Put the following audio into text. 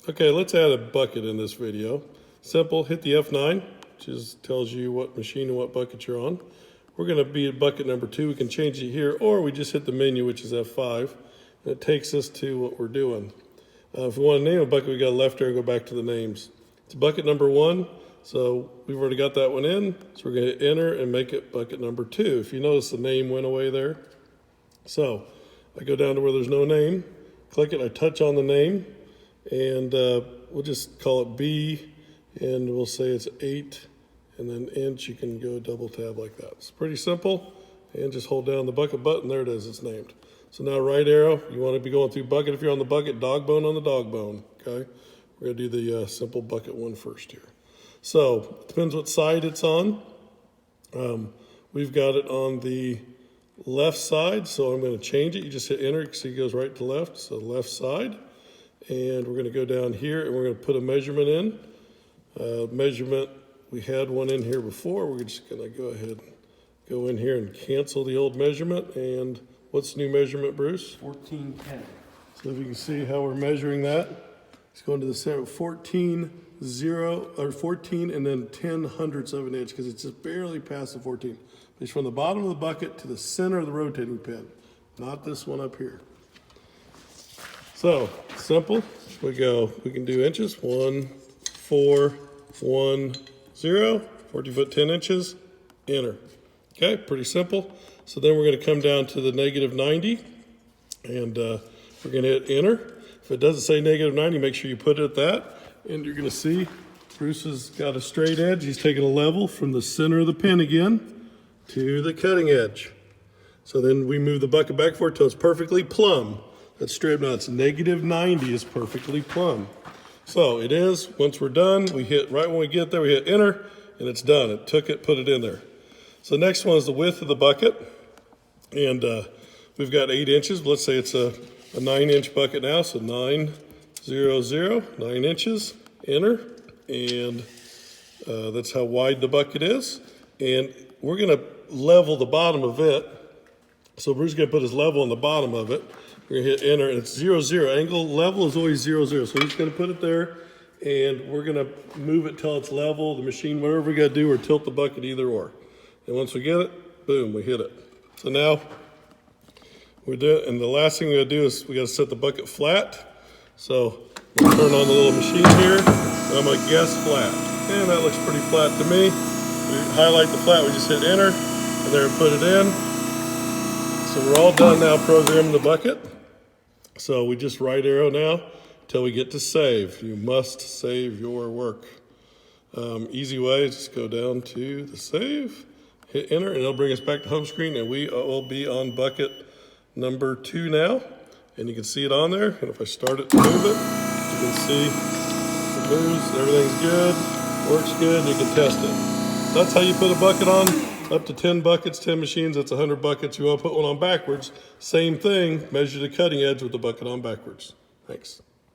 Okay, let's add a bucket in this video. Simple, hit the F9, which tells you what machine and what bucket you're on. We're gonna be at bucket number 2. We can change it here, or we just hit the menu, which is F5, and it takes us to what we're doing. If we wanna name a bucket, we got left arrow, go back to the names. It's bucket number 1, so we've already got that one in, so we're gonna hit enter and make it bucket number 2. If you notice, the name went away there. So I go down to where there's no name, click it, I touch on the name, and we'll just call it B, and we'll say it's 8, and then inch. You can go double tab like that. It's pretty simple, and just hold down the bucket button. There it is, it's named. So now right arrow, you want to be going through bucket. If you're on the bucket, dog bone on the dog bone, okay? We're gonna do the simple bucket one first here. So, it depends what side it's on. We've got it on the left side, so I'm gonna change it. You just hit enter, you can see it goes right to left, so left side. And we're going to go down here and we're going to put a measurement in. Measurement, we had one in here before. We're just going to go ahead and go in here and cancel the old measurement. And what's the new measurement, Bruce? 1410. So if you can see how we're measuring that, it's going to the center, 14 and then 10 hundredths of an inch, because it's just barely past the 14. It's from the bottom of the bucket to the center of the rotating pin, not this one up here. So, simple, we can do inches, 1, 4, 1, 0, 14 foot 10 inches, enter. Okay, pretty simple. So then we're gonna come down to the -90, and we're gonna hit enter. If it doesn't say -90, make sure you put it at that, and you're gonna see Bruce has got a straight edge. He's taking a level from the center of the pin again to the cutting edge. So then we move the bucket back for it till it's perfectly plumb. That's straight. Now it's -90 is perfectly plumb. So it is, once we're done, we hit, right when we get there, we hit enter, and it's done. It took it, put it in there. So the next one is the width of the bucket. And we've got 8 inches. Let's say it's a 9-inch bucket now, so 9, 0, 0, 9 inches, enter. And that's how wide the bucket is. And we're gonna level the bottom of it. So Bruce's gonna put his level on the bottom of it. We're gonna hit enter, and it's 0, 0. Angle level is always 0, 0. So we're just gonna put it there, and we're gonna move it till it's level. The machine, whatever we gotta do, or tilt the bucket, either or. And once we get it, boom, we hit it. So now we do it, and the last thing we gotta do is we gotta set the bucket flat. So we'll turn on the little machine here, and I'm gonna guess flat. And that looks pretty flat to me. We highlight the flat, we just hit enter, and there put it in. So we're all done now programming the bucket. So we just right arrow now till we get to save. You must save your work. Easy way, just go down to the save, hit enter, and it'll bring us back to home screen, and we will be on bucket number 2 now. And you can see it on there, and if I start it to move it, you can see it moves, everything's good, works good, and you can test it. That's how you put a bucket on. Up to 10 buckets, 10 machines, that's 100 buckets. You want to put one on backwards, same thing, measure the cutting edge with the bucket on backwards. Thanks.